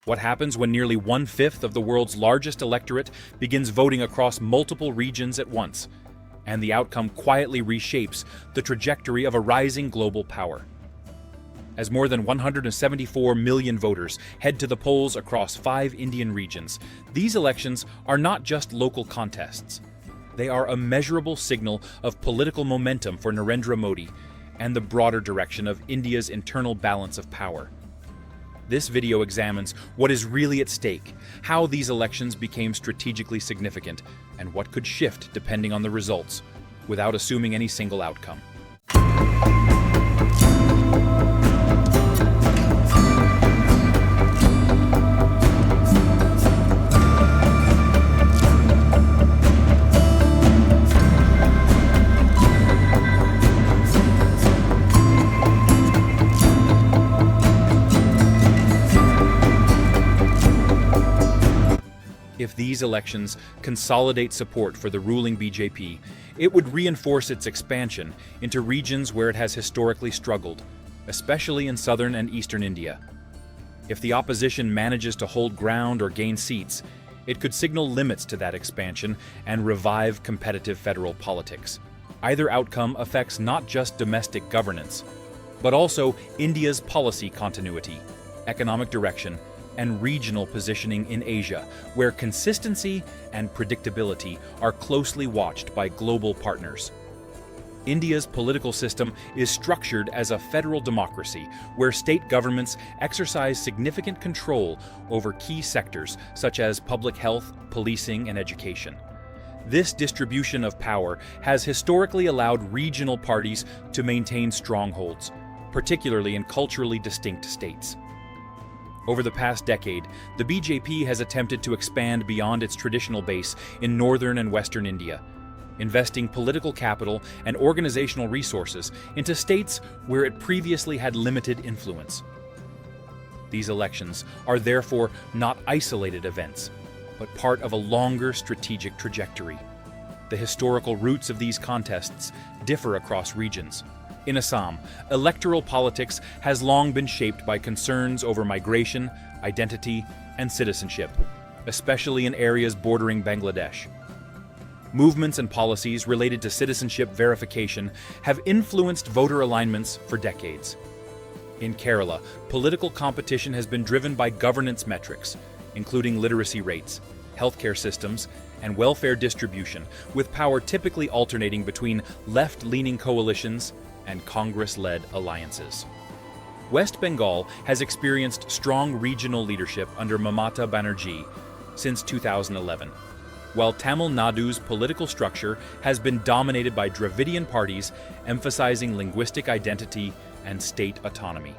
What happens when nearly one-fifth of the world's largest electorate begins voting across multiple regions at once, and the outcome quietly reshapes the trajectory of a rising global power? As more than 174 million voters head to the polls across 5 Indian regions, these elections are not just local contests. They are a measurable signal of political momentum for Narendra Modi and the broader direction of India's internal balance of power. This video examines what is really at stake, how these elections became strategically significant, and what could shift depending on the results, without assuming any single outcome. If these elections consolidate support for the ruling BJP, it would reinforce its expansion into regions where it has historically struggled, especially in southern and eastern India. If the opposition manages to hold ground or gain seats, it could signal limits to that expansion and revive competitive federal politics. Either outcome affects not just domestic governance, but also India's policy continuity, economic direction, and regional positioning in Asia, where consistency and predictability are closely watched by global partners. India's political system is structured as a federal democracy, where state governments exercise significant control over key sectors such as public health, policing, and education. This distribution of power has historically allowed regional parties to maintain strongholds, particularly in culturally distinct states. Over the past decade, the BJP has attempted to expand beyond its traditional base in northern and western India, investing political capital and organizational resources into states where it previously had limited influence. These elections are therefore not isolated events, but part of a longer strategic trajectory. The historical roots of these contests differ across regions. In Assam, electoral politics has long been shaped by concerns over migration, identity, and citizenship, especially in areas bordering Bangladesh. Movements and policies related to citizenship verification have influenced voter alignments for decades. In Kerala, political competition has been driven by governance metrics, including literacy rates, healthcare systems, and welfare distribution, with power typically alternating between left-leaning coalitions and Congress-led alliances. West Bengal has experienced strong regional leadership under Mamata Banerjee since 2011, while Tamil Nadu's political structure has been dominated by Dravidian parties emphasizing linguistic identity and state autonomy.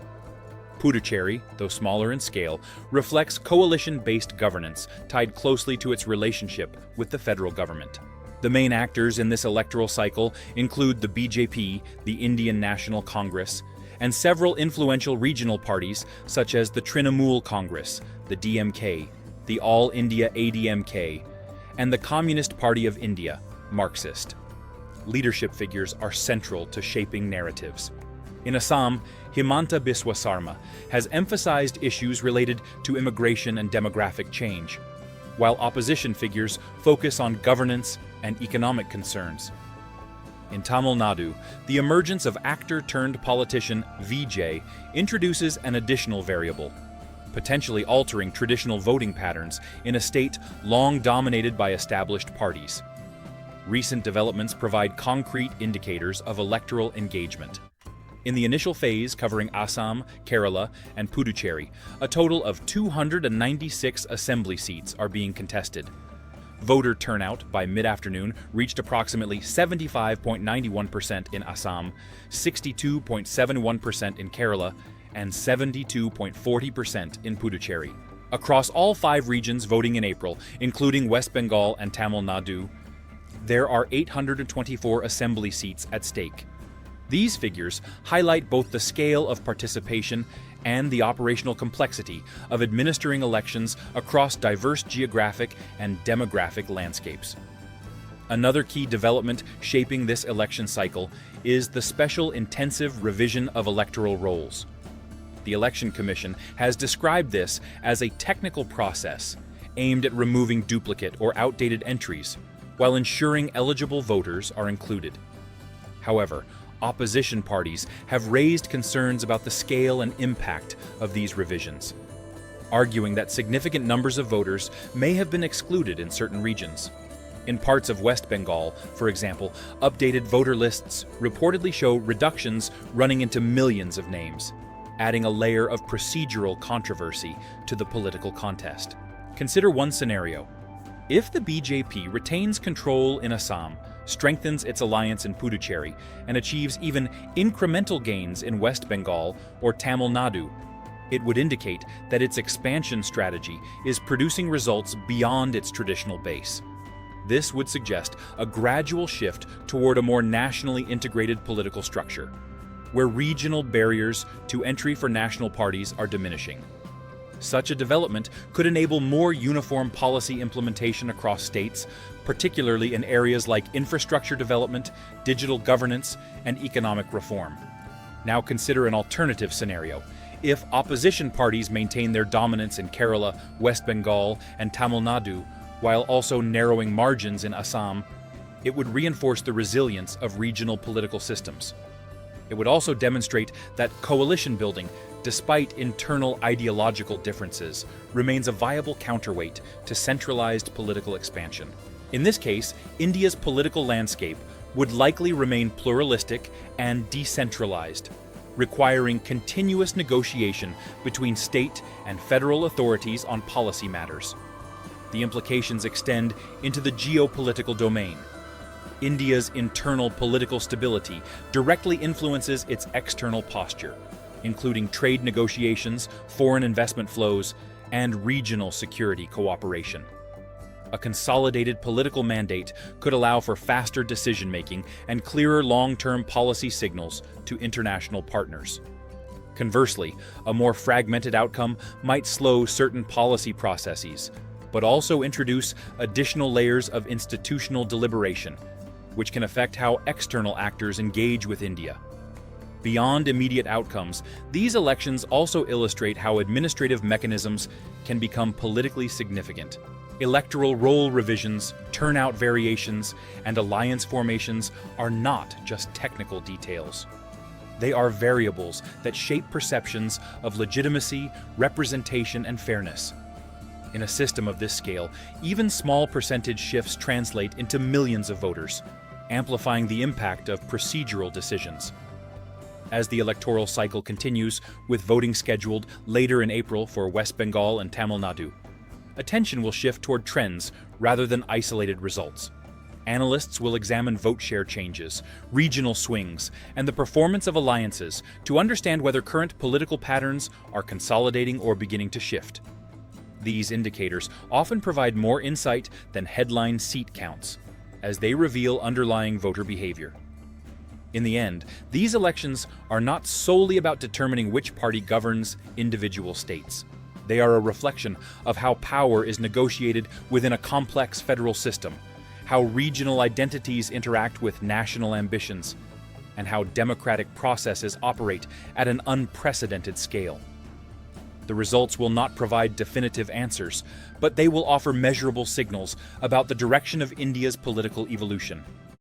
Puducherry, though smaller in scale, reflects coalition-based governance tied closely to its relationship with the federal government. The main actors in this electoral cycle include the BJP, the Indian National Congress, and several influential regional parties such as the Trinamool Congress, the DMK, the All India ADMK, and the Communist Party of India, Marxist. Leadership figures are central to shaping narratives. In Assam, Himanta Biswa Sarma has emphasized issues related to immigration and demographic change, while opposition figures focus on governance and economic concerns. In Tamil Nadu, the emergence of actor-turned-politician Vijay introduces an additional variable, potentially altering traditional voting patterns in a state long dominated by established parties. Recent developments provide concrete indicators of electoral engagement. In the initial phase covering Assam, Kerala, and Puducherry, a total of 296 assembly seats are being contested. Voter turnout by mid-afternoon reached approximately 75.91% in Assam, 62.71% in Kerala, and 72.40% in Puducherry. Across all 5 regions voting in April, including West Bengal and Tamil Nadu, there are 824 assembly seats at stake. These figures highlight both the scale of participation and the operational complexity of administering elections across diverse geographic and demographic landscapes. Another key development shaping this election cycle is the special intensive revision of electoral rolls. The Election Commission has described this as a technical process aimed at removing duplicate or outdated entries while ensuring eligible voters are included. However, opposition parties have raised concerns about the scale and impact of these revisions, arguing that significant numbers of voters may have been excluded in certain regions. In parts of West Bengal, for example, updated voter lists reportedly show reductions running into millions of names, adding a layer of procedural controversy to the political contest. Consider one scenario. If the BJP retains control in Assam, strengthens its alliance in Puducherry, and achieves even incremental gains in West Bengal or Tamil Nadu, it would indicate that its expansion strategy is producing results beyond its traditional base. This would suggest a gradual shift toward a more nationally integrated political structure, where regional barriers to entry for national parties are diminishing. Such a development could enable more uniform policy implementation across states, particularly in areas like infrastructure development, digital governance, and economic reform. Now consider an alternative scenario. If opposition parties maintain their dominance in Kerala, West Bengal, and Tamil Nadu, while also narrowing margins in Assam, it would reinforce the resilience of regional political systems. It would also demonstrate that coalition building, despite internal ideological differences, remains a viable counterweight to centralized political expansion. In this case, India's political landscape would likely remain pluralistic and decentralized, requiring continuous negotiation between state and federal authorities on policy matters. The implications extend into the geopolitical domain. India's internal political stability directly influences its external posture, including trade negotiations, foreign investment flows, and regional security cooperation. A consolidated political mandate could allow for faster decision-making and clearer long-term policy signals to international partners. Conversely, a more fragmented outcome might slow certain policy processes, but also introduce additional layers of institutional deliberation, which can affect how external actors engage with India. Beyond immediate outcomes, these elections also illustrate how administrative mechanisms can become politically significant. Electoral roll revisions, turnout variations, and alliance formations are not just technical details. They are variables that shape perceptions of legitimacy, representation, and fairness. In a system of this scale, even small percentage shifts translate into millions of voters, amplifying the impact of procedural decisions. As the electoral cycle continues, with voting scheduled later in April for West Bengal and Tamil Nadu, attention will shift toward trends rather than isolated results. Analysts will examine vote share changes, regional swings, and the performance of alliances to understand whether current political patterns are consolidating or beginning to shift. These indicators often provide more insight than headline seat counts, as they reveal underlying voter behavior. In the end, these elections are not solely about determining which party governs individual states. They are a reflection of how power is negotiated within a complex federal system, how regional identities interact with national ambitions, and how democratic processes operate at an unprecedented scale. The results will not provide definitive answers, but they will offer measurable signals about the direction of India's political evolution.